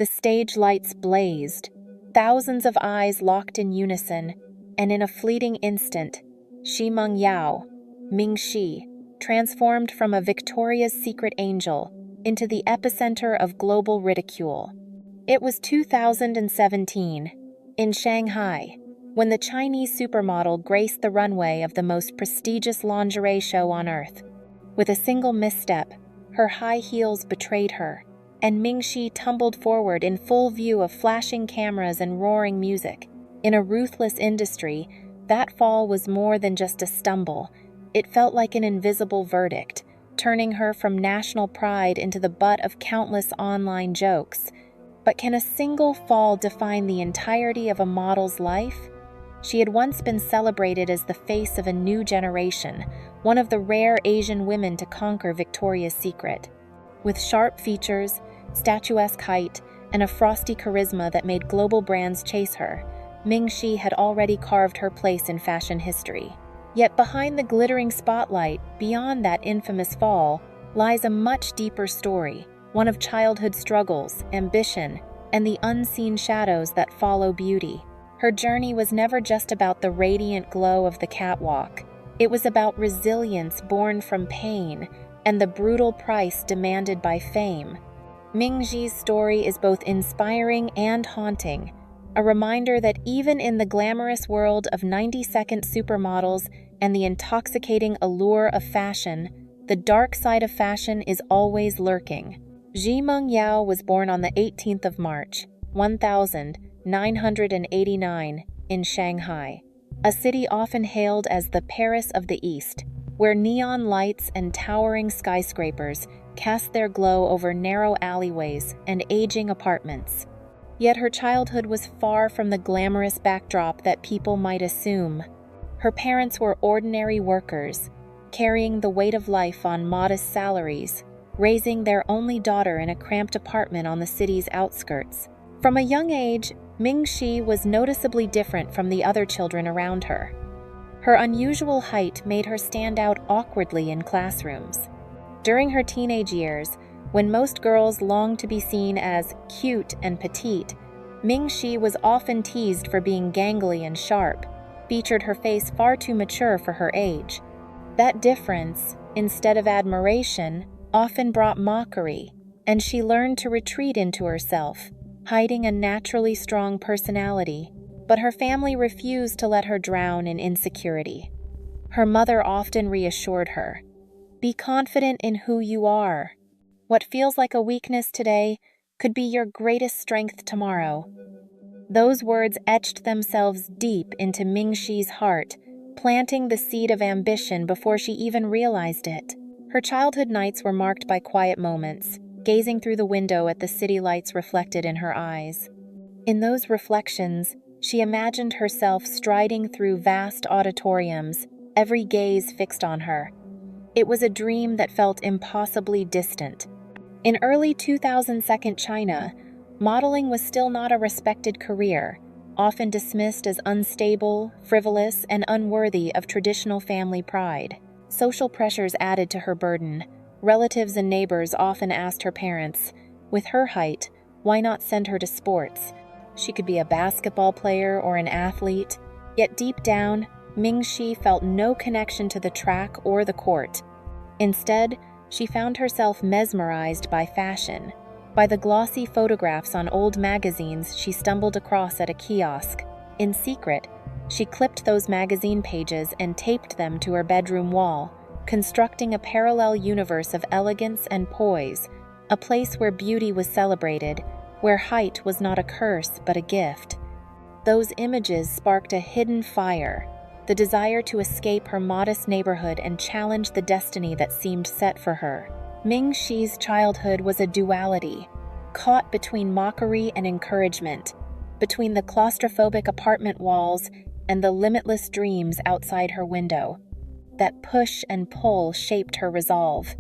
The stage lights blazed, thousands of eyes locked in unison, and in a fleeting instant, Ming Xi, transformed from a Victoria's Secret angel into the epicenter of global ridicule. It was 2017, in Shanghai, when the Chinese supermodel graced the runway of the most prestigious lingerie show on earth. With a single misstep, her high heels betrayed her, and Ming Xi tumbled forward in full view of flashing cameras and roaring music. In a ruthless industry, that fall was more than just a stumble. It felt like an invisible verdict, turning her from national pride into the butt of countless online jokes. But can a single fall define the entirety of a model's life? She had once been celebrated as the face of a new generation, one of the rare Asian women to conquer Victoria's Secret. With sharp features, statuesque height, and a frosty charisma that made global brands chase her, Ming Xi had already carved her place in fashion history. Yet behind the glittering spotlight, beyond that infamous fall, lies a much deeper story, one of childhood struggles, ambition, and the unseen shadows that follow beauty. Her journey was never just about the radiant glow of the catwalk. It was about resilience born from pain and the brutal price demanded by fame. Ming Xi's story is both inspiring and haunting, a reminder that even in the glamorous world of 90-second supermodels and the intoxicating allure of fashion, the dark side of fashion is always lurking. Meng Xi was born on the 18th of March, 1989, in Shanghai, a city often hailed as the Paris of the East, where neon lights and towering skyscrapers cast their glow over narrow alleyways and aging apartments. Yet her childhood was far from the glamorous backdrop that people might assume. Her parents were ordinary workers, carrying the weight of life on modest salaries, raising their only daughter in a cramped apartment on the city's outskirts. From a young age, Ming Xi was noticeably different from the other children around her. Her unusual height made her stand out awkwardly in classrooms. During her teenage years, when most girls longed to be seen as cute and petite, Ming Xi was often teased for being gangly and sharp, featured her face far too mature for her age. That difference, instead of admiration, often brought mockery, and she learned to retreat into herself, hiding a naturally strong personality. But her family refused to let her drown in insecurity. Her mother often reassured her, "Be confident in who you are. What feels like a weakness today could be your greatest strength tomorrow." Those words etched themselves deep into Ming Xi's heart, planting the seed of ambition before she even realized it. Her childhood nights were marked by quiet moments, gazing through the window at the city lights reflected in her eyes. In those reflections, she imagined herself striding through vast auditoriums, every gaze fixed on her. It was a dream that felt impossibly distant. In early 2000 China, modeling was still not a respected career, often dismissed as unstable, frivolous, and unworthy of traditional family pride. Social pressures added to her burden. Relatives and neighbors often asked her parents, with her height, why not send her to sports? She could be a basketball player or an athlete. Yet deep down, Ming Xi felt no connection to the track or the court. Instead, she found herself mesmerized by fashion, by the glossy photographs on old magazines she stumbled across at a kiosk. In secret, she clipped those magazine pages and taped them to her bedroom wall, constructing a parallel universe of elegance and poise, a place where beauty was celebrated, where height was not a curse but a gift. Those images sparked a hidden fire, the desire to escape her modest neighborhood and challenge the destiny that seemed set for her. Ming Xi's childhood was a duality, caught between mockery and encouragement, between the claustrophobic apartment walls and the limitless dreams outside her window. That push and pull shaped her resolve.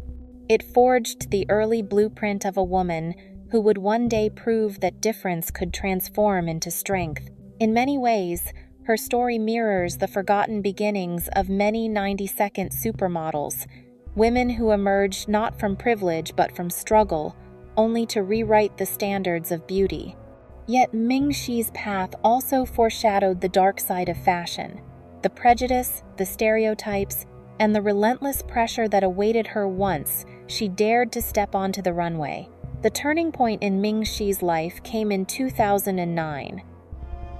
It forged the early blueprint of a woman who would one day prove that difference could transform into strength. In many ways, her story mirrors the forgotten beginnings of many 90-second supermodels, women who emerged not from privilege but from struggle, only to rewrite the standards of beauty. Yet Ming Xi's path also foreshadowed the dark side of fashion, the prejudice, the stereotypes, and the relentless pressure that awaited her once she dared to step onto the runway. The turning point in Ming Xi's life came in 2009.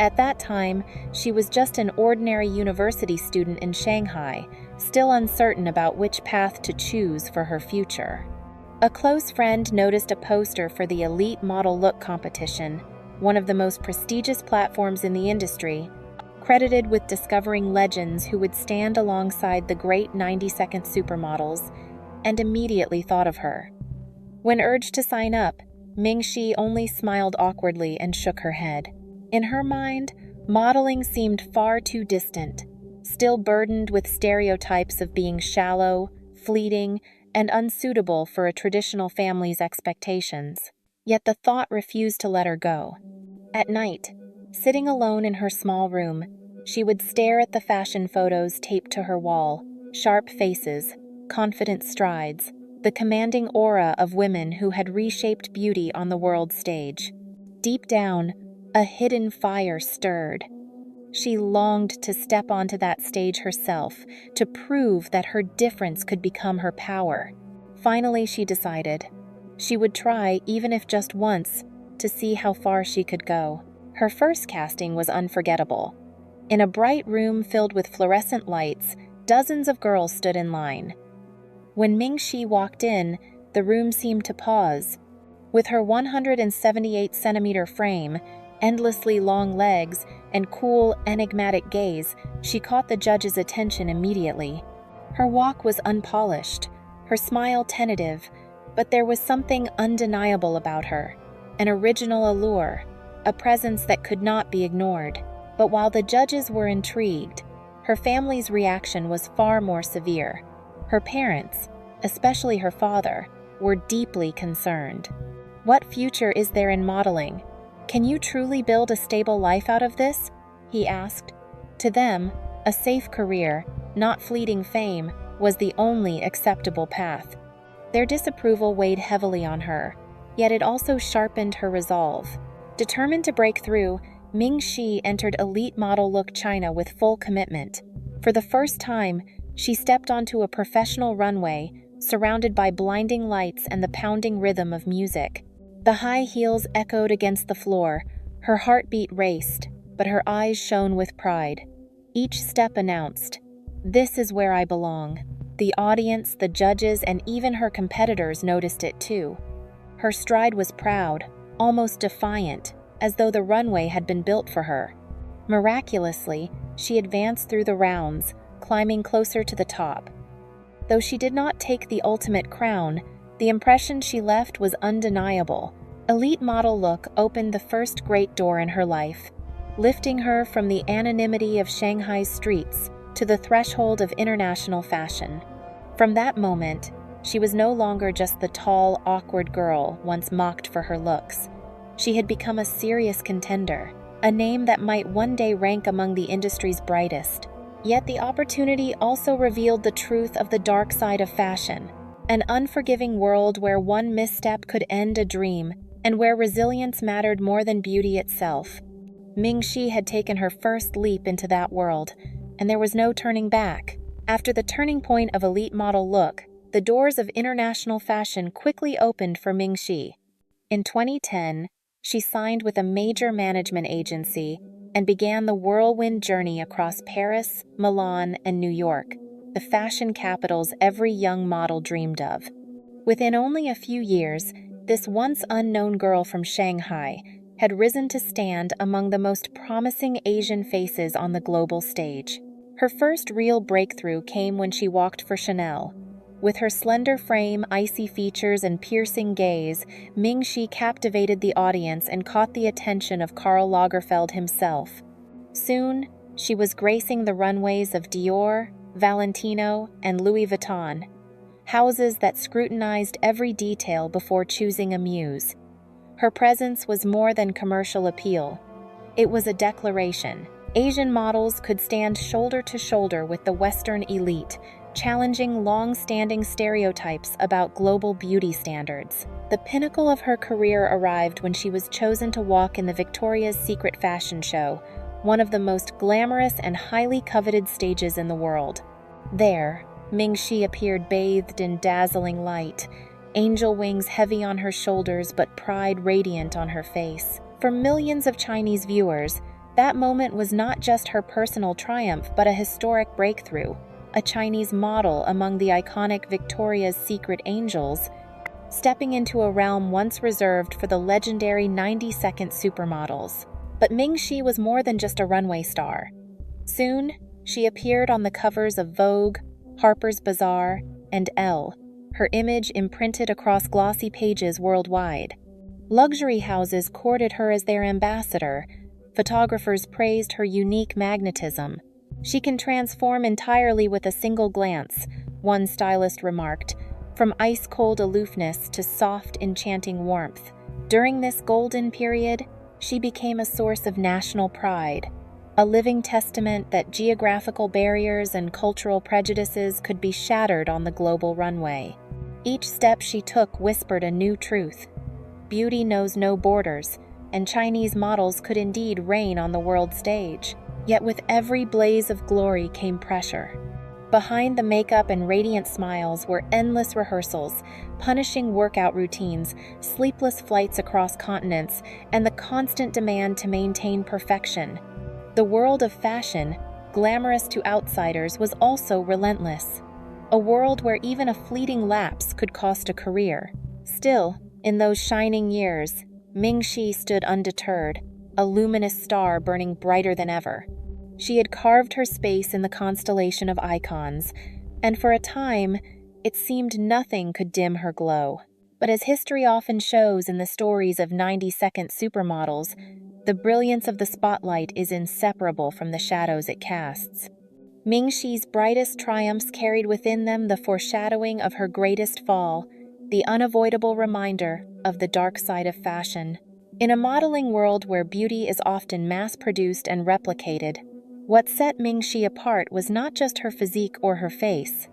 At that time, she was just an ordinary university student in Shanghai, still uncertain about which path to choose for her future. A close friend noticed a poster for the Elite Model Look competition, one of the most prestigious platforms in the industry, credited with discovering legends who would stand alongside the great 90-second supermodels, and immediately thought of her. When urged to sign up, Ming Xi only smiled awkwardly and shook her head. In her mind, modeling seemed far too distant, still burdened with stereotypes of being shallow, fleeting, and unsuitable for a traditional family's expectations. Yet the thought refused to let her go. At night, sitting alone in her small room, she would stare at the fashion photos taped to her wall, sharp faces, confident strides, the commanding aura of women who had reshaped beauty on the world stage. Deep down, a hidden fire stirred. She longed to step onto that stage herself, to prove that her difference could become her power. Finally, she decided. She would try, even if just once, to see how far she could go. Her first casting was unforgettable. In a bright room filled with fluorescent lights, dozens of girls stood in line. When Ming Xi walked in, the room seemed to pause. With her 178-centimeter frame, endlessly long legs, and cool, enigmatic gaze, she caught the judges' attention immediately. Her walk was unpolished, her smile tentative, but there was something undeniable about her, an original allure, a presence that could not be ignored. But while the judges were intrigued, her family's reaction was far more severe. Her parents, especially her father, were deeply concerned. "What future is there in modeling? Can you truly build a stable life out of this?" he asked. To them, a safe career, not fleeting fame, was the only acceptable path. Their disapproval weighed heavily on her, yet it also sharpened her resolve. Determined to break through, Ming Xi entered Elite Model Look China with full commitment. For the first time, she stepped onto a professional runway, surrounded by blinding lights and the pounding rhythm of music. The high heels echoed against the floor, her heartbeat raced, but her eyes shone with pride. Each step announced, "This is where I belong." The audience, the judges, and even her competitors noticed it too. Her stride was proud, almost defiant, as though the runway had been built for her. Miraculously, she advanced through the rounds, climbing closer to the top. Though she did not take the ultimate crown, the impression she left was undeniable. Elite Model Look opened the first great door in her life, lifting her from the anonymity of Shanghai's streets to the threshold of international fashion. From that moment, she was no longer just the tall, awkward girl once mocked for her looks. She had become a serious contender, a name that might one day rank among the industry's brightest. Yet the opportunity also revealed the truth of the dark side of fashion, an unforgiving world where one misstep could end a dream and where resilience mattered more than beauty itself. Ming Xi had taken her first leap into that world, and there was no turning back. After the turning point of Elite Model Look, the doors of international fashion quickly opened for Ming Xi. In 2010, she signed with a major management agency and began the whirlwind journey across Paris, Milan, and New York, the fashion capitals every young model dreamed of. Within only a few years, this once unknown girl from Shanghai had risen to stand among the most promising Asian faces on the global stage. Her first real breakthrough came when she walked for Chanel. With her slender frame, icy features, and piercing gaze, Ming Xi captivated the audience and caught the attention of Karl Lagerfeld himself. Soon, she was gracing the runways of Dior, Valentino, and Louis Vuitton, houses that scrutinized every detail before choosing a muse. Her presence was more than commercial appeal. It was a declaration. Asian models could stand shoulder to shoulder with the Western elite, challenging long-standing stereotypes about global beauty standards. The pinnacle of her career arrived when she was chosen to walk in the Victoria's Secret fashion show, one of the most glamorous and highly coveted stages in the world. There, Ming Xi appeared bathed in dazzling light, angel wings heavy on her shoulders but pride radiant on her face. For millions of Chinese viewers, that moment was not just her personal triumph but a historic breakthrough. A Chinese model among the iconic Victoria's Secret angels, stepping into a realm once reserved for the legendary 90-second supermodels. But Ming Xi was more than just a runway star. Soon, she appeared on the covers of Vogue, Harper's Bazaar, and Elle, her image imprinted across glossy pages worldwide. Luxury houses courted her as their ambassador. Photographers praised her unique magnetism. "She can transform entirely with a single glance," one stylist remarked, "from ice-cold aloofness to soft, enchanting warmth." During this golden period, she became a source of national pride, a living testament that geographical barriers and cultural prejudices could be shattered on the global runway. Each step she took whispered a new truth. Beauty knows no borders, and Chinese models could indeed reign on the world stage. Yet with every blaze of glory came pressure. Behind the makeup and radiant smiles were endless rehearsals, punishing workout routines, sleepless flights across continents, and the constant demand to maintain perfection. The world of fashion, glamorous to outsiders, was also relentless. A world where even a fleeting lapse could cost a career. Still, in those shining years, Ming Xi stood undeterred, a luminous star burning brighter than ever. She had carved her space in the constellation of icons, and for a time, it seemed nothing could dim her glow. But as history often shows in the stories of 90-second supermodels, the brilliance of the spotlight is inseparable from the shadows it casts. Ming Xi's brightest triumphs carried within them the foreshadowing of her greatest fall, the unavoidable reminder of the dark side of fashion. In a modeling world where beauty is often mass-produced and replicated, what set Ming Xi apart was not just her physique or her face.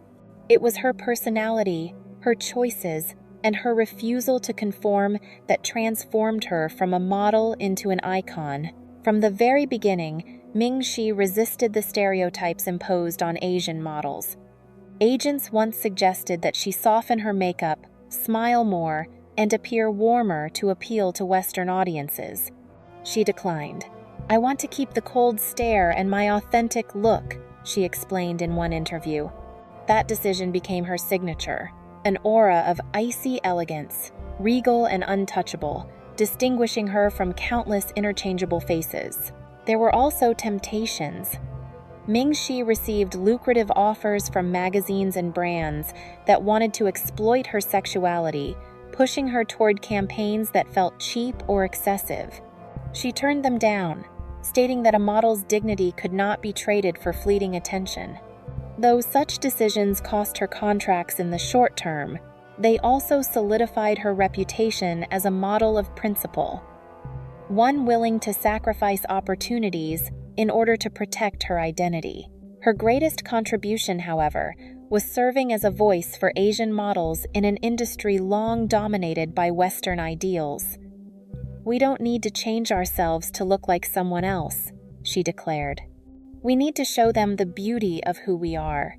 It was her personality, her choices, and her refusal to conform that transformed her from a model into an icon. From the very beginning, Ming Xi resisted the stereotypes imposed on Asian models. Agents once suggested that she soften her makeup, smile more, and appear warmer to appeal to Western audiences. She declined. "I want to keep the cold stare and my authentic look," she explained in one interview. That decision became her signature, an aura of icy elegance, regal and untouchable, distinguishing her from countless interchangeable faces. There were also temptations. Ming Xi received lucrative offers from magazines and brands that wanted to exploit her sexuality, pushing her toward campaigns that felt cheap or excessive. She turned them down, stating that a model's dignity could not be traded for fleeting attention. Though such decisions cost her contracts in the short term, they also solidified her reputation as a model of principle, one willing to sacrifice opportunities in order to protect her identity. Her greatest contribution, however, was serving as a voice for Asian models in an industry long dominated by Western ideals. "We don't need to change ourselves to look like someone else," she declared. "We need to show them the beauty of who we are."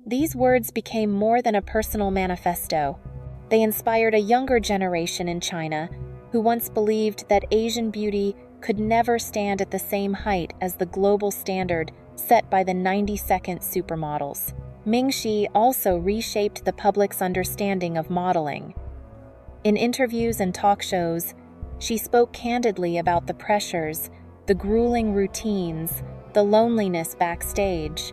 These words became more than a personal manifesto. They inspired a younger generation in China who once believed that Asian beauty could never stand at the same height as the global standard set by the 90-second supermodels. Ming Xi also reshaped the public's understanding of modeling. In interviews and talk shows, she spoke candidly about the pressures, the grueling routines, the loneliness backstage.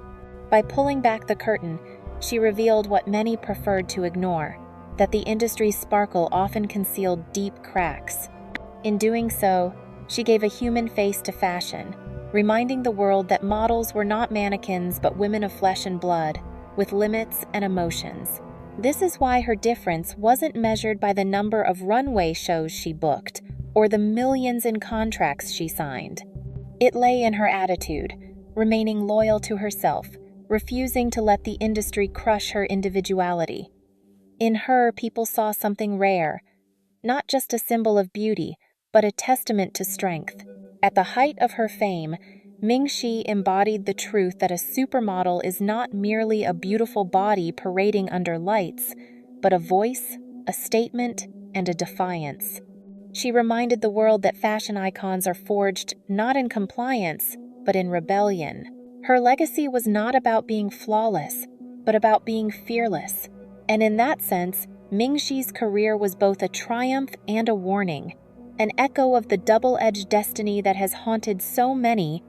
By pulling back the curtain, she revealed what many preferred to ignore, that the industry's sparkle often concealed deep cracks. In doing so, she gave a human face to fashion, reminding the world that models were not mannequins but women of flesh and blood, with limits and emotions. This is why her difference wasn't measured by the number of runway shows she booked or the millions in contracts she signed. It lay in her attitude, remaining loyal to herself, refusing to let the industry crush her individuality. In her, people saw something rare, not just a symbol of beauty, but a testament to strength. At the height of her fame, Ming Xi embodied the truth that a supermodel is not merely a beautiful body parading under lights, but a voice, a statement, and a defiance. She reminded the world that fashion icons are forged not in compliance, but in rebellion. Her legacy was not about being flawless, but about being fearless. And in that sense, Ming Xi's career was both a triumph and a warning, an echo of the double-edged destiny that has haunted so many,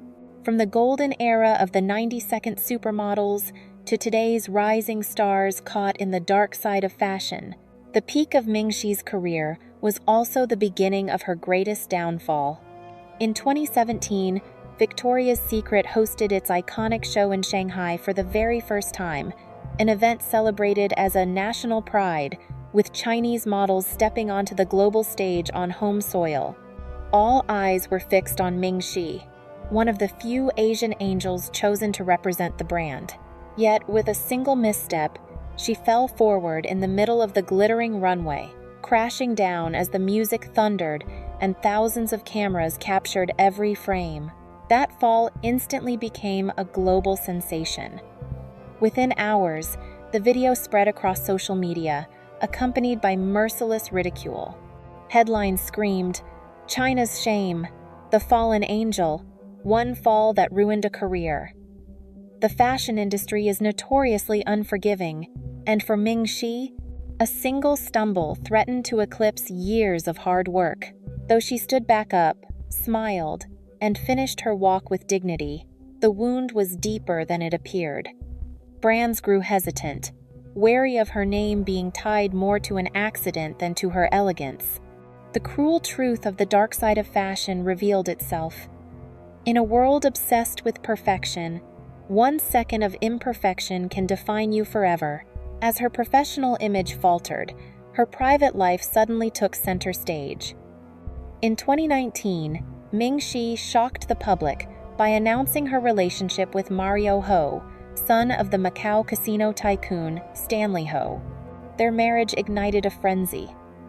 from the golden era of the 90-second supermodels to today's rising stars caught in the dark side of fashion. The peak of Ming Xi's career was also the beginning of her greatest downfall. In 2017, Victoria's Secret hosted its iconic show in Shanghai for the very first time, an event celebrated as a national pride, with Chinese models stepping onto the global stage on home soil. All eyes were fixed on Ming Xi, one of the few Asian angels chosen to represent the brand. Yet, with a single misstep, she fell forward in the middle of the glittering runway, crashing down as the music thundered and thousands of cameras captured every frame. That fall instantly became a global sensation. Within hours, the video spread across social media, accompanied by merciless ridicule. Headlines screamed, "China's shame, the fallen angel, one fall that ruined a career." The fashion industry is notoriously unforgiving, and for Ming Xi, a single stumble threatened to eclipse years of hard work. Though she stood back up, smiled, and finished her walk with dignity, the wound was deeper than it appeared. Brands grew hesitant, wary of her name being tied more to an accident than to her elegance. The cruel truth of the dark side of fashion revealed itself. In a world obsessed with perfection, 1 second of imperfection can define you forever. As her professional image faltered, her private life suddenly took center stage. In 2019, Ming Xi shocked the public by announcing her relationship with Mario Ho, son of the Macau casino tycoon Stanley Ho. Their marriage ignited a frenzy.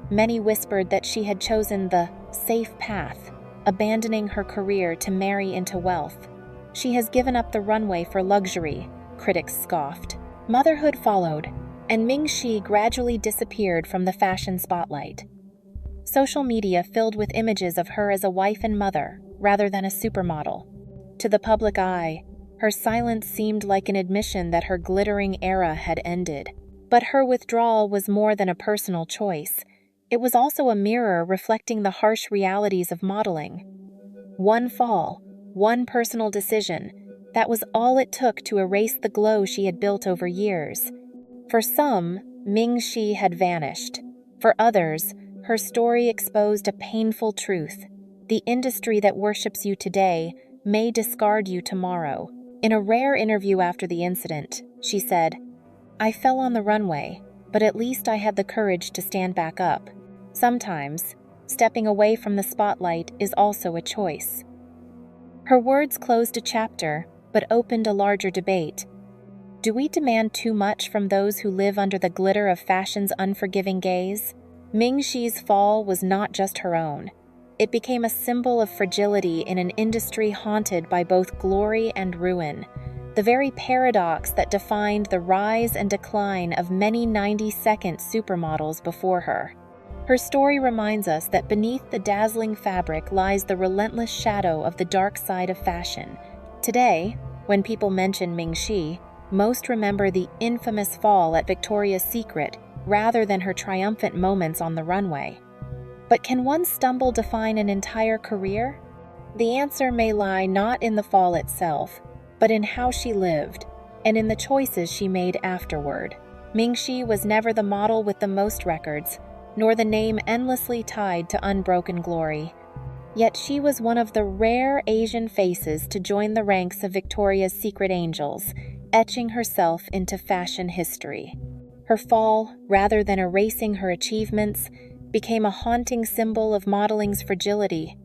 Many whispered that she had chosen the safe path, abandoning her career to marry into wealth. She has given up the runway for luxury, critics scoffed. Motherhood followed, and Ming Xi gradually disappeared from the fashion spotlight. Social media filled with images of her as a wife and mother, rather than a supermodel. To the public eye, her silence seemed like an admission that her glittering era had ended. But her withdrawal was more than a personal choice. It was also a mirror reflecting the harsh realities of modeling. One fall, one personal decision, that was all it took to erase the glow she had built over years. For some, Ming Xi had vanished. For others, her story exposed a painful truth. The industry that worships you today may discard you tomorrow. In a rare interview after the incident, she said, "I fell on the runway, but at least I had the courage to stand back up. Sometimes, stepping away from the spotlight is also a choice." Her words closed a chapter, but opened a larger debate. Do we demand too much from those who live under the glitter of fashion's unforgiving gaze? Ming Xi's fall was not just her own. It became a symbol of fragility in an industry haunted by both glory and ruin, the very paradox that defined the rise and decline of many 90-second supermodels before her. Her story reminds us that beneath the dazzling fabric lies the relentless shadow of the dark side of fashion. Today, when people mention Ming Xi, most remember the infamous fall at Victoria's Secret rather than her triumphant moments on the runway. But can one stumble define an entire career? The answer may lie not in the fall itself, but in how she lived, and in the choices she made afterward. Ming Xi was never the model with the most records, nor the name endlessly tied to unbroken glory. Yet she was one of the rare Asian faces to join the ranks of Victoria's Secret angels, etching herself into fashion history. Her fall, rather than erasing her achievements, became a haunting symbol of modeling's fragility,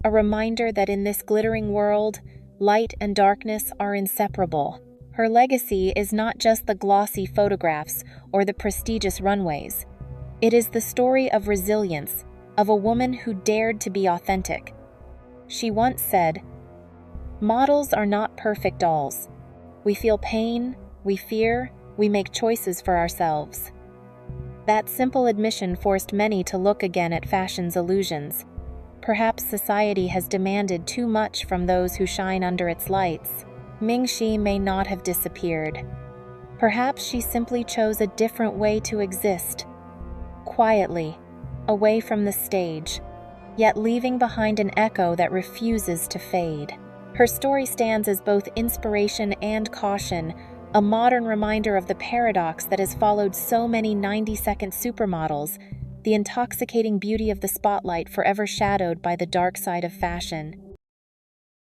a reminder that in this glittering world, light and darkness are inseparable. Her legacy is not just the glossy photographs or the prestigious runways. It is the story of resilience, of a woman who dared to be authentic. She once said, "Models are not perfect dolls. We feel pain, we fear, we make choices for ourselves." That simple admission forced many to look again at fashion's illusions. Perhaps society has demanded too much from those who shine under its lights. Ming Xi may not have disappeared. Perhaps she simply chose a different way to exist, quietly, away from the stage, yet leaving behind an echo that refuses to fade. Her story stands as both inspiration and caution, a modern reminder of the paradox that has followed so many 90-second supermodels, the intoxicating beauty of the spotlight forever shadowed by the dark side of fashion.